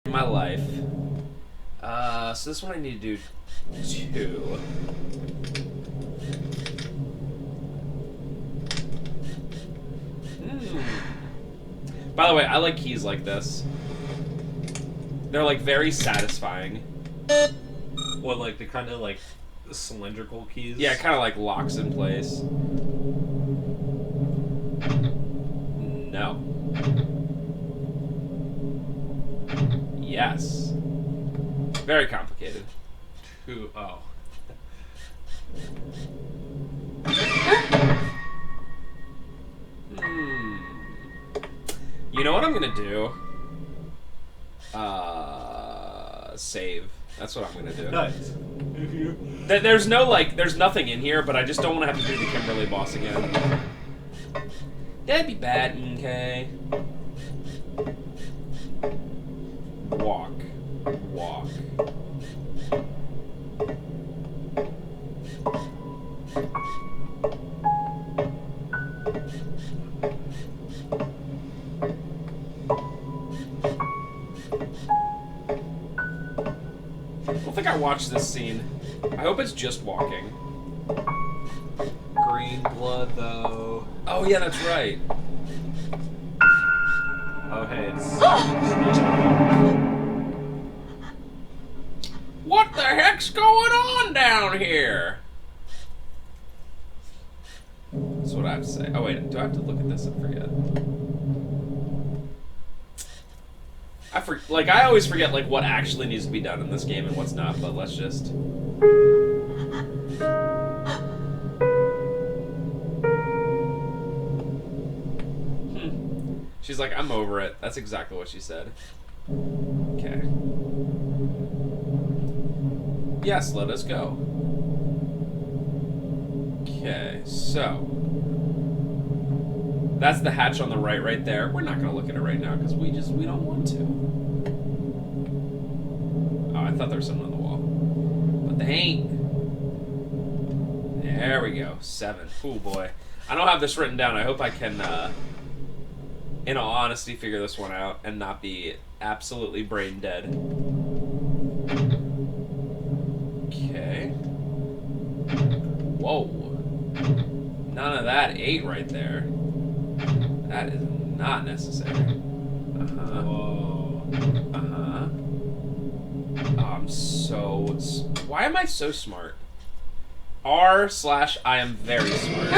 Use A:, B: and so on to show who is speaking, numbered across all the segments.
A: in my life. So this one I need to do 2. By the way, I like keys like this. They're like very satisfying.
B: What, like the kind of like cylindrical keys?
A: Yeah, it kind of like locks in place. No. Yes. Very complicated.
B: Oh.
A: You know what I'm gonna do? Save. That's what I'm gonna do.
B: Nice.
A: There's no like, there's nothing in here, but I just don't want to have to do the Kimberly boss again. That'd be bad. Okay. Walk. Walk. I don't think I watched this scene. I hope it's just walking.
B: Green blood, though.
A: Oh, yeah, that's right.
B: Oh, hey, it's...
A: What the heck's going on down here? That's what I have to say. Oh, wait, do I have to look at this? I forget. I always forget, like, what actually needs to be done in this game and what's not, but let's just... She's like, I'm over it. That's exactly what she said. Okay. Yes, let us go. Okay, so... That's the hatch on the right there. We're not going to look at it right now because we don't want to. Oh, I thought there was something on the wall. But they ain't. There we go. 7. Oh, boy. I don't have this written down. I hope I can, in all honesty, figure this one out and not be absolutely brain dead. Okay. Whoa. None of that 8 right there. That is not necessary. Uh-huh.
B: Whoa.
A: Uh-huh. Oh, I'm so... Why am I so smart? R/I am very smart.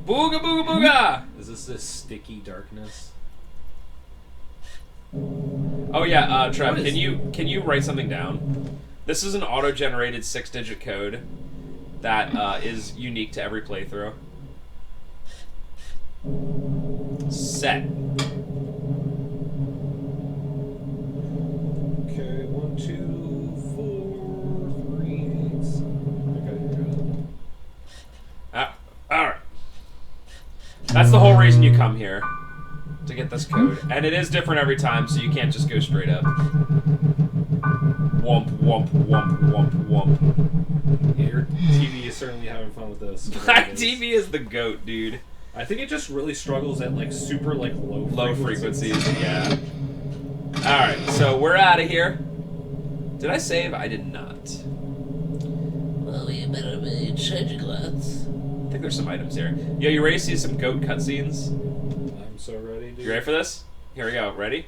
A: Booga booga booga!
B: Is this sticky darkness?
A: Oh yeah, Trev, can you write something down? This is an auto-generated 6-digit code that is unique to every playthrough. Set.
B: Okay, 1, 2, 4, 3, 8.
A: All right. That's the whole reason you come here. To get this code. And it is different every time, so you can't just go straight up. Womp, womp, womp, womp, womp.
B: Yeah, your TV is certainly having fun with this.
A: My TV is the GOAT, dude.
B: I think it just really struggles at like super like low
A: frequencies. Yeah. Alright, so we're out of here. Did I save? I did not.
C: Well, you better be change your glass.
A: I think there's some items here. Yo, you ready to see some GOAT cutscenes?
B: I'm so ready, dude.
A: You ready for this? Here we go. Ready?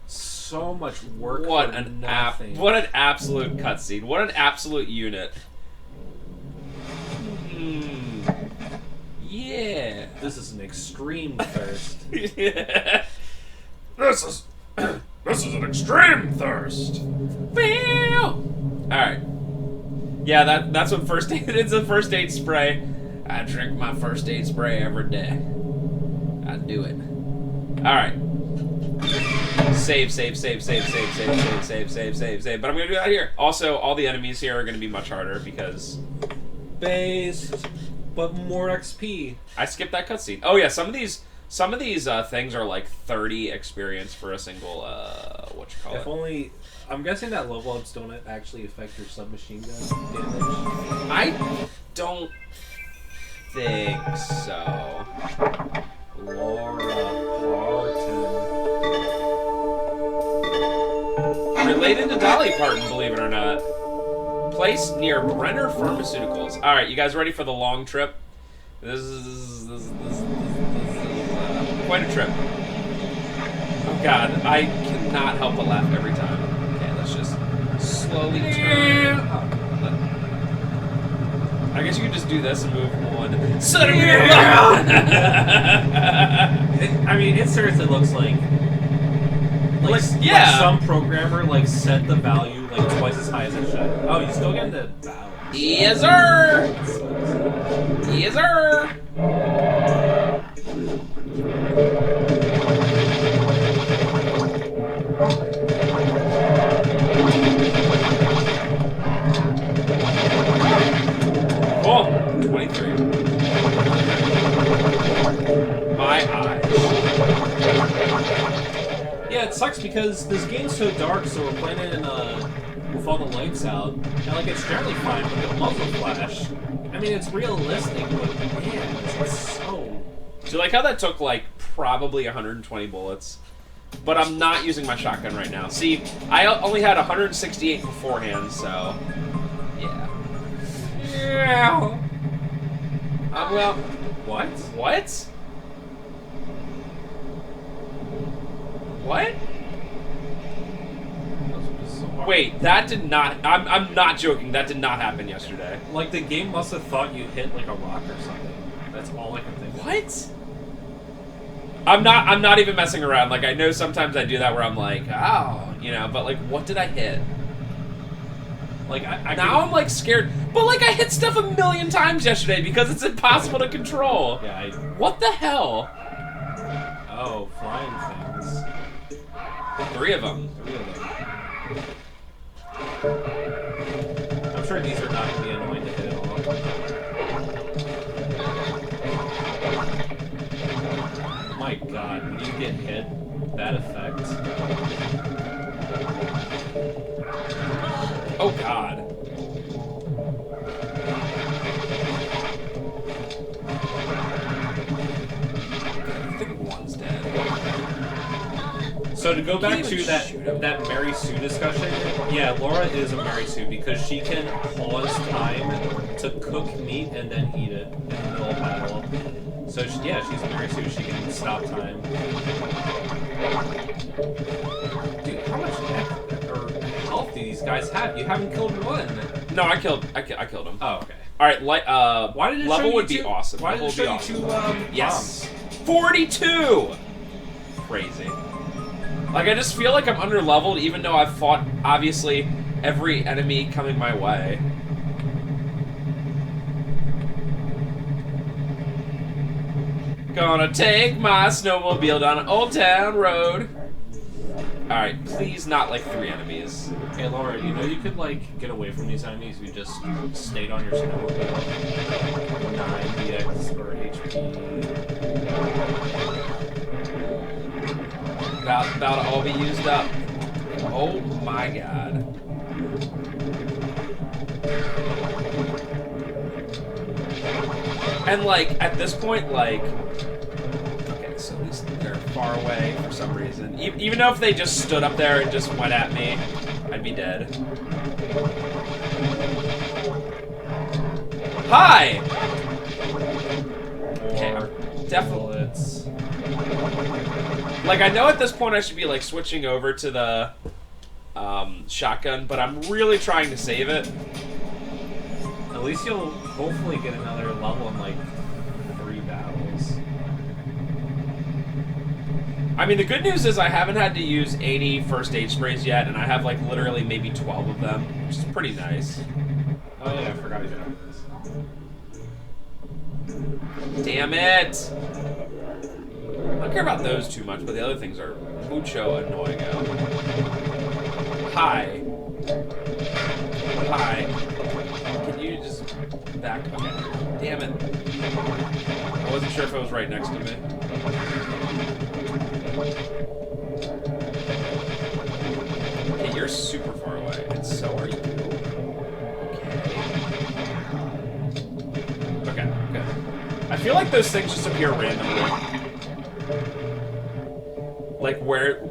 B: So much work.
A: What
B: for
A: an
B: nothing.
A: what an absolute cutscene. What an absolute unit. Yeah.
B: This is an extreme thirst.
A: Yeah. This is an extreme thirst. Alright. Yeah, that's what first aid it's a first aid spray. I drink my first aid spray every day. I do it. Alright. Save. But I'm gonna do that here. Also, all the enemies here are gonna be much harder because
B: Based, but more XP.
A: I skipped that cutscene. Oh yeah, some of these Some of these things are like 30 experience for a single,
B: If only... I'm guessing that level ups don't actually affect your submachine gun damage.
A: I don't think so.
B: Laura Parton.
A: Related to Dolly Parton, believe it or not. Place near Brenner Pharmaceuticals. Alright, you guys ready for the long trip? This is quite a trip. Oh god, I cannot help but laugh every time. Okay, let's just slowly turn. I guess you could just do this and move one.
B: I mean, it seriously looks like some programmer like set the value like twice as high as it should. Oh, you still getting the balance.
A: Yes, sir. Yes, sir. Cool. 23. My eyes.
B: Yeah, it sucks because this game's so dark, so we're playing it in with all the lights out, and like it's generally fine with the muzzle flash. I mean, it's realistic, but man, it's so.
A: Do you like how that took like probably 120 bullets? But I'm not using my shotgun right now. See, I only had 168 beforehand, so yeah. Yeah. Well,
B: What?
A: what? What? Wait, that did not. I'm not joking. That did not happen yesterday.
B: Like the game must have thought you hit like a rock or something. That's all I can think of.
A: What? I'm not even messing around. Like I know sometimes I do that where I'm like, oh, you know, but like what did I hit?
B: Like
A: now I'm like scared. But like I hit stuff a million times yesterday because it's impossible to control.
B: Yeah.
A: What the hell?
B: Oh, flying things.
A: 3 of them.
B: 3 of them. I'm sure these are not going to be annoying to hit at all. My god, when you get hit, that effect.
A: Oh god. I think one's dead.
B: So to go back to
A: shoot him.
B: that Mary Sue discussion, yeah, Laura is a Mary Sue because she can pause time to cook meat and then eat it in the middle of battle. So yeah, she's a Mary Sue. She can stop time. Dude, how much health do these guys have? You haven't killed one.
A: No, I killed him.
B: Oh, okay.
A: All right,
B: Why did it
A: level
B: show
A: would
B: you
A: be
B: two,
A: awesome.
B: Why did
A: Level
B: it show
A: would be
B: you
A: awesome.
B: two
A: Yes.
B: bombs?
A: 42. Crazy. Like I just feel like I'm under leveled, even though I've fought obviously every enemy coming my way. Gonna take my snowmobile down an old town road. Alright, please not like 3 enemies.
B: Hey Laura, you know you could like get away from these enemies if you just stayed on your snowmobile. 9 DX or HP.
A: About to all be used up. Oh my god. And like at this point, like, okay, so at least they're far away for some reason. Even though if they just stood up there and just went at me, I'd be dead. Hi. Okay, definitely. Like I know at this point I should be like switching over to the shotgun, but I'm really trying to save it.
B: At least you'll hopefully get another level in like 3 battles.
A: I mean, the good news is I haven't had to use any first aid sprays yet, and I have like literally maybe 12 of them, which is pretty nice.
B: Oh yeah, I forgot you did this.
A: Damn it! I don't care about those too much, but the other things are mucho annoying out. Hi. Hi. Can you just back? Okay. Damn it. I wasn't sure if it was right next to me. Okay, you're super far away, and so are you. Okay. Okay, I feel like those things just appear randomly.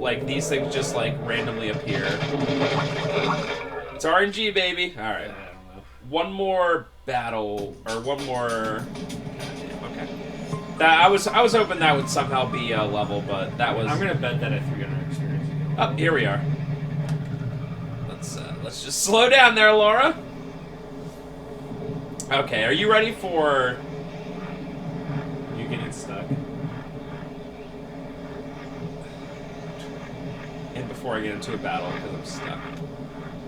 A: Like these things just like randomly appear. It's RNG, baby. All right.
B: I don't know.
A: One more battle, or one more. Okay. That I was hoping that would somehow be a level, but that was.
B: I'm gonna bet that at 300 experience.
A: Oh, here we are. Let's just slow down there, Laura. Okay, are you ready for?
B: You getting stuck?
A: And before I get into a battle, because I'm stuck.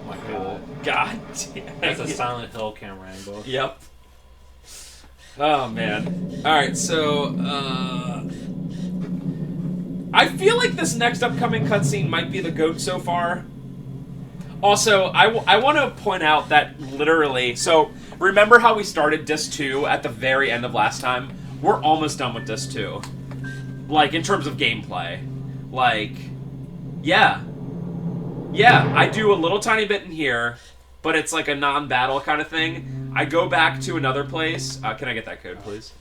B: Oh my god.
A: God damn.
B: That's a Silent Hill camera angle.
A: Yep. Oh man. Alright, so I feel like this next upcoming cutscene might be the GOAT so far. Also, I want to point out that literally, so remember how we started Disc 2 at the very end of last time? We're almost done with Disc 2. Like, in terms of gameplay. Like, yeah. Yeah, I do a little tiny bit in here, but it's like a non-battle kind of thing. I go back to another place. Can I get that code, please?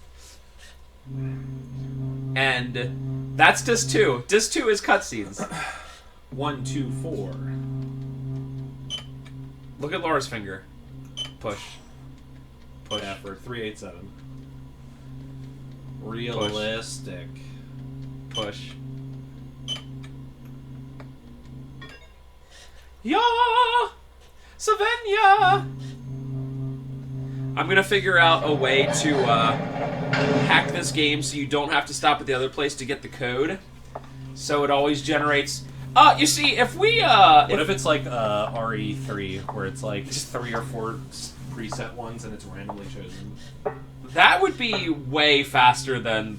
A: And that's Disc 2. Disc 2 is cutscenes.
B: 1, 2, 4.
A: Look at Laura's finger. Push. Push.
B: Yeah, for 387. Realistic.
A: Push. Yeah! Savannah! I'm gonna figure out a way to hack this game so you don't have to stop at the other place to get the code. So it always generates... you see, if we...
B: What if it's like RE3, where it's like just 3 or 4 preset ones and it's randomly chosen?
A: That would be way faster than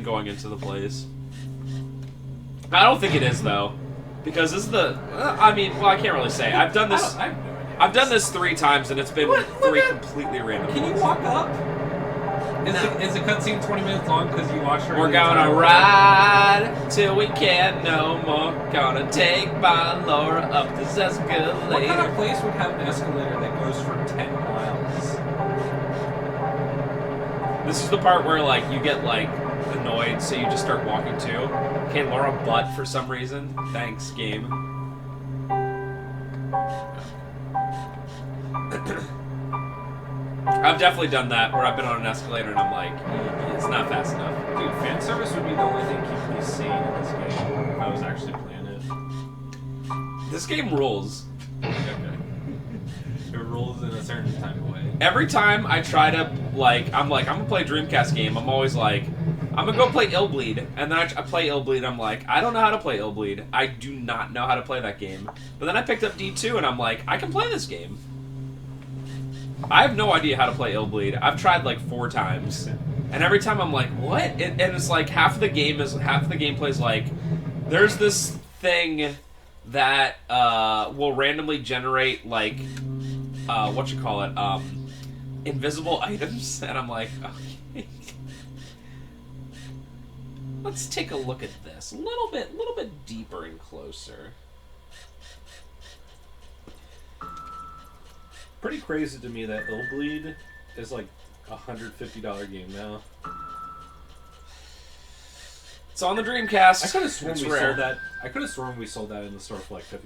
A: going into the place. I don't think it is, though. Because this is the... I mean, well, I can't really say. I've done this...
B: I have no idea.
A: I've done this 3 times, and it's been three completely random
B: Can you
A: ones.
B: walk up? Is the cutscene 20 minutes long because you watched her?
A: We're gonna ride till we can't no more. Gonna take my Laura up this escalator.
B: What kind of place would have an escalator that goes for 10 miles?
A: This is the part where, like, you get, like, annoyed, so you just start walking too. Okay, Laura butt for some reason. Thanks, game. I've definitely done that, where I've been on an escalator and I'm like, it's not fast enough.
B: Dude, fan service would be the only thing keeping me sane in this game if I was actually playing it.
A: This game rules.
B: Okay. It rules in a certain type of way.
A: Every time I try to, I'm gonna play a Dreamcast game, I'm always like, I'm gonna go play Illbleed. And then I play Illbleed, I'm like, I don't know how to play Illbleed. I do not know how to play that game. But then I picked up D2 and I'm like, I can play this game. I have no idea how to play Illbleed. I've tried like 4 times. And every time I'm like, what? And it's like half the gameplay is like, there's this thing that will randomly generate like invisible items, and I'm like, okay. Let's take a look at this a little bit deeper and closer.
B: Pretty crazy to me that Illbleed is like $150 game now.
A: It's on the Dreamcast.
B: I could have sworn
A: It's
B: we
A: rare.
B: sold that. I could have sworn we sold that in the store for like $50.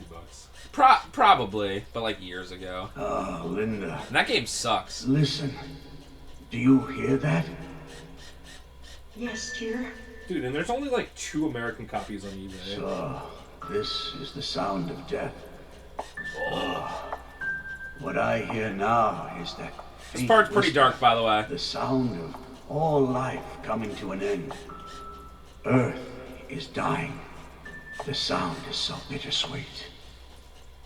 A: Probably, but like years ago.
D: Oh, Linda.
A: And that game sucks.
D: Listen. Do you hear that?
E: Yes, dear.
B: Dude, and there's only like 2 American copies on eBay.
D: So, this is the sound of death. Oh. What I hear now is that
A: This part's pretty dark, by the way.
D: the sound of all life coming to an end. Earth is dying. The sound is so bittersweet.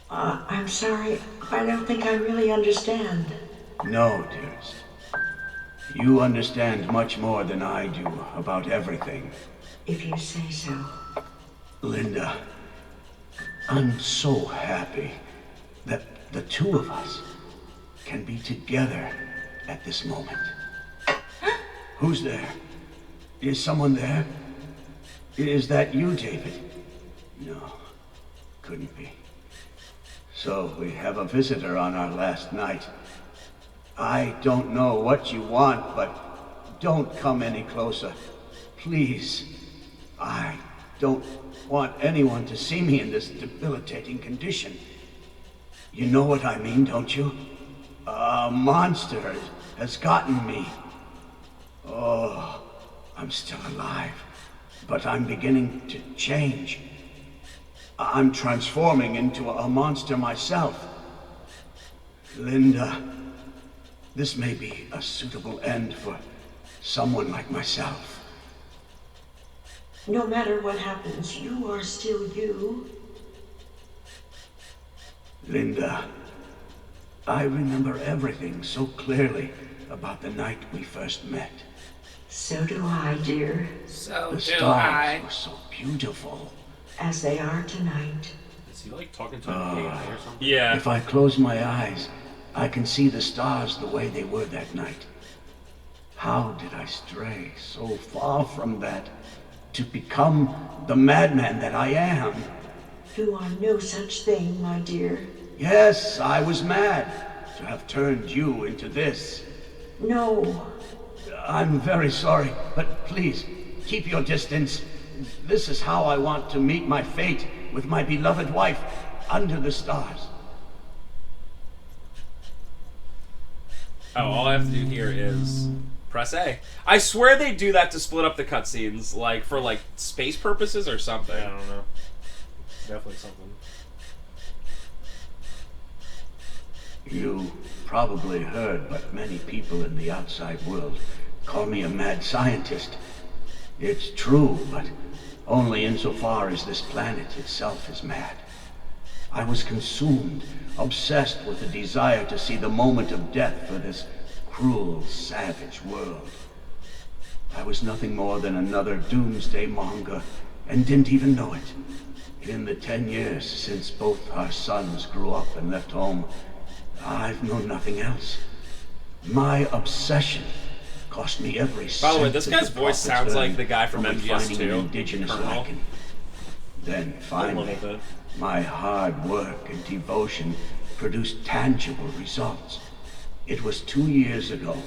E: I'm sorry. I don't think I really understand.
D: No, dearest. You understand much more than I do about everything.
E: If you say so.
D: Linda, I'm so happy that the 2 of us can be together at this moment. Who's there? Is someone there? Is that you, David? No, couldn't be. So we have a visitor on our last night. I don't know what you want, but don't come any closer. Please. I don't want anyone to see me in this debilitating condition. You know what I mean, don't you? A monster has gotten me. Oh, I'm still alive, but I'm beginning to change. I'm transforming into a monster myself. Linda, this may be a suitable end for someone like myself.
E: No matter what happens, you are still you.
D: Linda, I remember everything so clearly about the night we first met.
E: So do I, dear.
A: So
D: The
A: do
D: stars
A: I.
D: were so beautiful.
E: As they are tonight.
B: Is he like talking to an AI or something?
A: Yeah.
D: If I close my eyes, I can see the stars the way they were that night. How did I stray so far from that to become the madman that I am?
E: You are no such thing, my dear.
D: Yes, I was mad to have turned you into this.
E: No.
D: I'm very sorry, but please, keep your distance. This is how I want to meet my fate with my beloved wife under the stars.
A: Oh, all I have to do here is press A. I swear they do that to split up the cutscenes, like for like space purposes or something.
B: I don't know. Definitely something.
D: You probably heard, but many people in the outside world call me a mad scientist. It's true, but only insofar as this planet itself is mad. I was consumed, obsessed with the desire to see the moment of death for this cruel, savage world. I was nothing more than another doomsday monger, and didn't even know it. In the 10 years since both our sons grew up and left home, I've known nothing else. My obsession cost me every
A: By the way,
D: cent
A: this
D: of
A: guy's
D: the
A: voice
D: profits
A: sounds like
D: earned
A: the guy from
D: finding
A: MGS2,
D: an indigenous
A: Colonel.
D: lichen. Then
B: A
D: finally,
B: little bit.
D: my hard work and devotion produced tangible results. It was 2 years ago,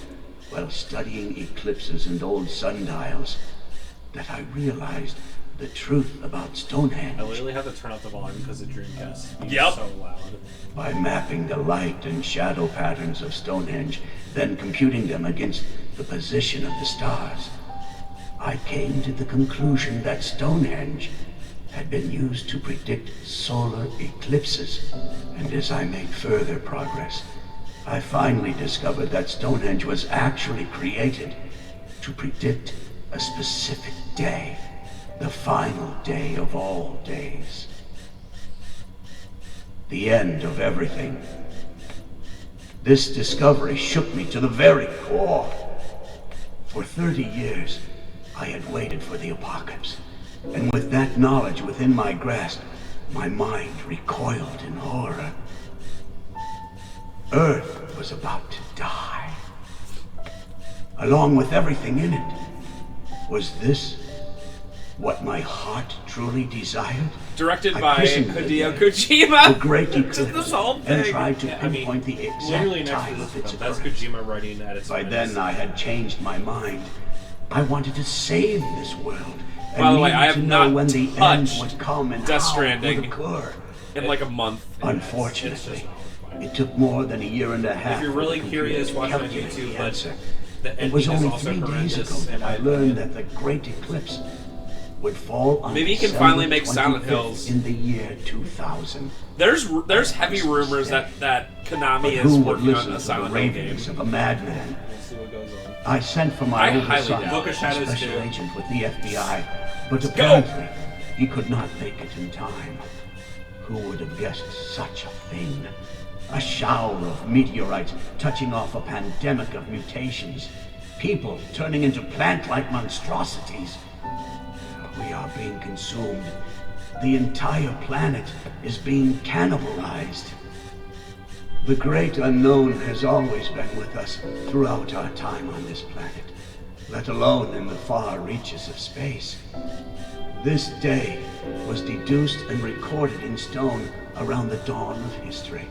D: while studying eclipses and old sundials, that I realized the truth about Stonehenge.
B: I literally have to turn up the volume because the Dreamcast is
A: Yep.
B: so loud.
D: By mapping the light and shadow patterns of Stonehenge, then computing them against the position of the stars, I came to the conclusion that Stonehenge had been used to predict solar eclipses. And as I made further progress, I finally discovered that Stonehenge was actually created to predict a specific day, the final day of all days. The end of everything. This discovery shook me to the very core. For 30 years, I had waited for the apocalypse, and with that knowledge within my grasp, my mind recoiled in horror. Earth was about to die, along with everything in it. Was this what my heart truly desired?
A: Directed
D: I
A: by
D: christened the
A: Hideo
D: day
A: Kojima.
D: the Great
A: Just
D: Eclipse,
A: this whole
D: and
A: thing.
D: tried to
B: Yeah, I mean,
D: pinpoint the
B: Literally
D: exact
B: next to
D: time
B: this
D: of its
B: one. That's
D: occurrence.
B: Kojima writing at its
D: By
B: finest.
D: then, I had changed my mind. I wanted to save this world. And
A: By the way,
D: needed
A: I have
D: to know
A: not
D: when the end
A: touched
D: would come and
A: Death
D: how
A: Stranding.
D: it would occur.
A: In like a month.
D: Unfortunately, it took more than a year and a half.
B: If you're
D: for the
B: really
D: computer
B: curious,
D: to
B: watch on
D: calculate
B: YouTube,
D: the
B: but
D: answer.
B: the
D: It
B: ending
D: was
B: is
D: only
B: also
D: 3 days
B: horrendous.
D: ago that I learned that the Great Eclipse would fall on
A: Maybe he can
D: December
A: finally make Silent
D: 25th
A: Hills.
D: in the year 2000.
A: There's heavy rumors that Konami
D: But
A: is
D: who would
A: working on
D: listen
A: a
D: to the
A: Silent Hill game.
D: ravings of a madman?
B: We'll see what goes on.
D: I sent for
A: I
D: my older
A: highly
D: son,
A: doubt
B: Book of
A: it.
B: Shadows
D: special
B: 2.
D: agent with the FBI, but
A: go.
D: apparently he could not make it in time. Who would have guessed such a thing? A shower of meteorites touching off a pandemic of mutations. People turning into plant-like monstrosities. We are being consumed. The entire planet is being cannibalized. The great unknown has always been with us throughout our time on this planet, let alone in the far reaches of space. This day was deduced and recorded in stone around the dawn of history.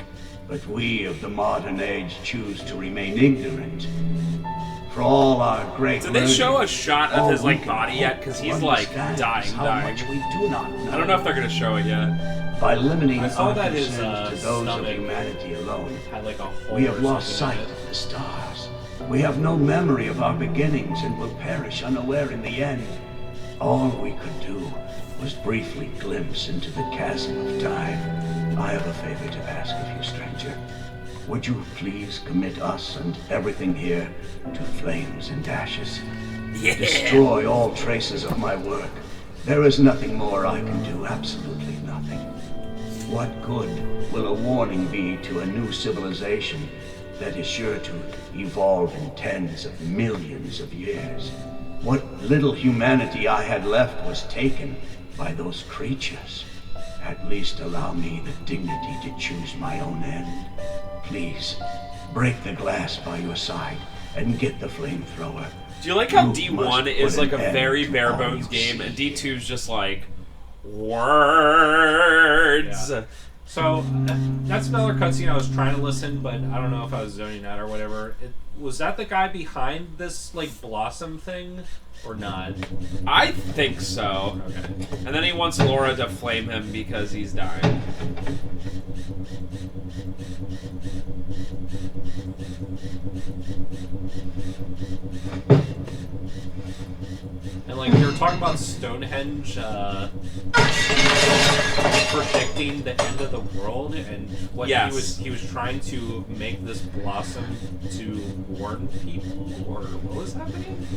D: But we of the modern age choose to remain ignorant. For all our great
A: Did they show a shot of
D: all
A: his
D: we
A: like
D: can
A: body
D: hope
A: yet? Because
D: to
A: he's like
D: understand
A: dying,
D: is how
A: dying.
D: much we do not know.
A: I don't know if they're gonna show it yet.
D: By limiting
B: I saw
D: our
B: that his,
D: concerns to those of
B: stomach
D: humanity alone,
B: Had like a hole
D: we have
B: or
D: lost
B: something
D: sight
B: in it.
D: of the stars. We have no memory of our beginnings and will perish unaware in the end. All we could do was briefly glimpse into the chasm of time. I have a favor to ask of you, stranger. Would you please commit us and everything here to flames and ashes?
A: Yeah.
D: Destroy all traces of my work. There is nothing more I can do, absolutely nothing. What good will a warning be to a new civilization that is sure to evolve in tens of millions of years? What little humanity I had left was taken by those creatures. At least allow me the dignity to choose my own end. Please, break the glass by your side and get the flamethrower.
A: Do you like how
D: You
A: D1
D: must
A: is
D: put
A: like a
D: an end
A: very
D: to
A: bare
D: all
A: bones
D: you
A: game,
D: see.
A: and D2 is just like words.
B: Yeah. So that's another cutscene I was trying to listen, but I don't know if I was zoning out or whatever. Was that the guy behind this like blossom thing or not?
A: I think so.
B: Okay.
A: And then he wants Laura to flame him because he's dying.
B: And like they were talking about Stonehenge predicting the end of the world, and what
A: Yes.
B: he was trying to make this blossom to warn people, or what was happening?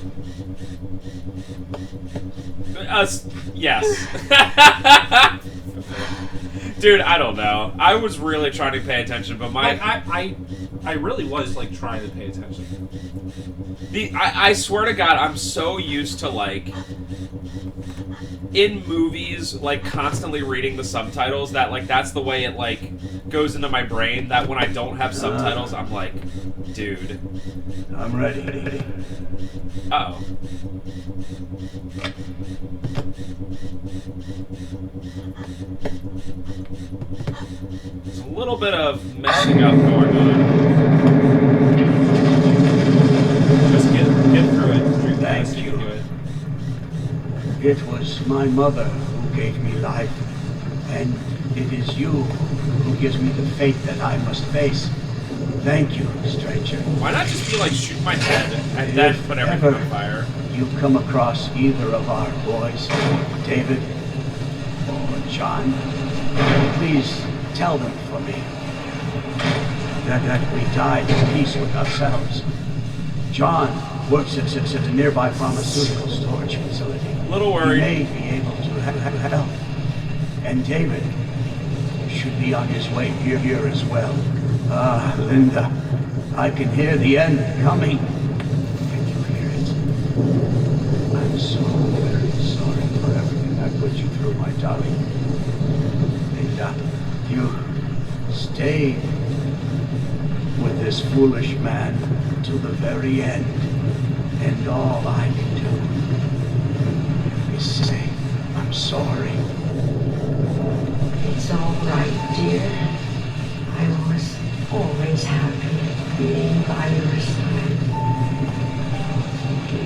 A: Yes. Dude, I don't know. I was really trying to pay attention, but my
B: Like I really was like trying to pay attention.
A: I swear to God, I'm so used to like in movies, like constantly reading the subtitles that like that's the way it like goes into my brain. That when I don't have subtitles, I'm like, dude.
D: I'm ready.
A: Uh-oh. There's a little bit of messing up going on.
B: Just get through it. Dreamcast,
D: Thank
B: you can do it.
D: It was my mother who gave me life, and it is you who gives me the fate that I must face. Thank you, stranger.
A: Why not just be like, shoot my head and then
D: If
A: put everything
D: ever
A: on fire?
D: you come across either of our boys, David or John, please tell them for me that we died in peace with ourselves. John works at a nearby pharmaceutical storage facility.
A: Little worried.
D: He may be able to help. And David should be on his way here as well. Ah, Linda, I can hear the end coming. Can you hear it? I'm so very sorry for everything I put you through, my darling. Linda, you stay with this foolish man till the very end. And all I can do is say, I'm sorry.
E: It's all right, dear. I was always happy being by your side. We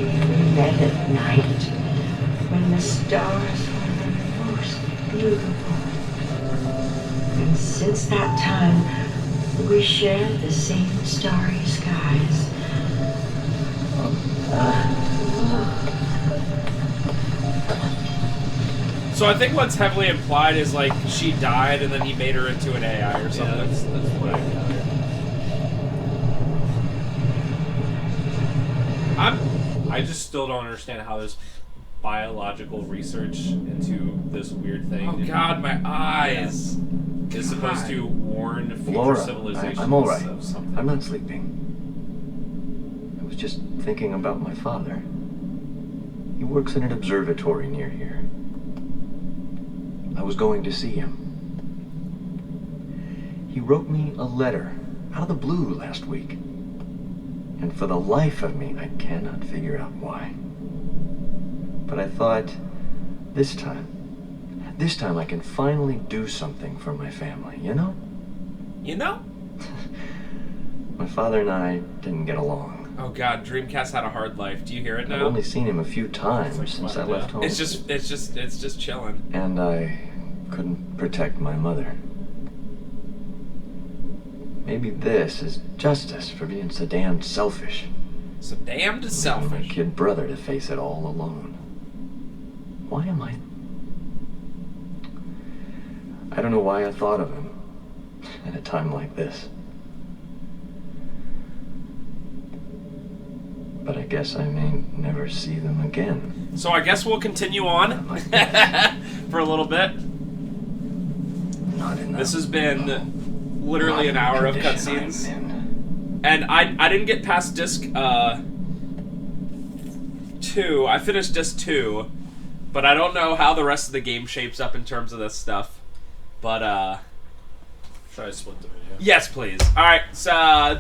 E: met at night when the stars were the most beautiful. And since that time, we shared the same starry skies.
A: So I think what's heavily implied is like she died and then he made her into an AI or
B: Yeah,
A: something.
B: that's what I gathered. I just still don't understand how this biological research into this weird thing
A: Oh God, my eyes.
B: is supposed to warn future
F: Laura,
B: civilizations
F: I'm all right.
B: of something.
F: I'm not sleeping. I was just thinking about my father. He works in an observatory near here. I was going to see him. He wrote me a letter out of the blue last week. And for the life of me, I cannot figure out why. But I thought This time I can finally do something for my family, you know?
A: You know?
F: My father and I didn't get along.
A: Oh God, Dreamcast had a hard life. Do you hear it now?
F: I've only seen him a few times since I left home.
A: It's just chilling.
F: And I couldn't protect my mother. Maybe this is justice for being so damned selfish.
A: So damned
F: My
A: selfish.
F: kid brother to face it all alone. Why am I don't know why I thought of him at a time like this. But I guess I may never see them again.
A: So I guess we'll continue on for a little bit.
F: Not in
A: This
F: the-
A: has been literally an
F: not in
A: hour of
F: the condition
A: cutscenes.
F: I'm in.
A: And I didn't get past disc 2. I finished disc 2, but I don't know how the rest of the game shapes up in terms of this stuff. But
B: Should I split the video?
A: yes, please. All right. So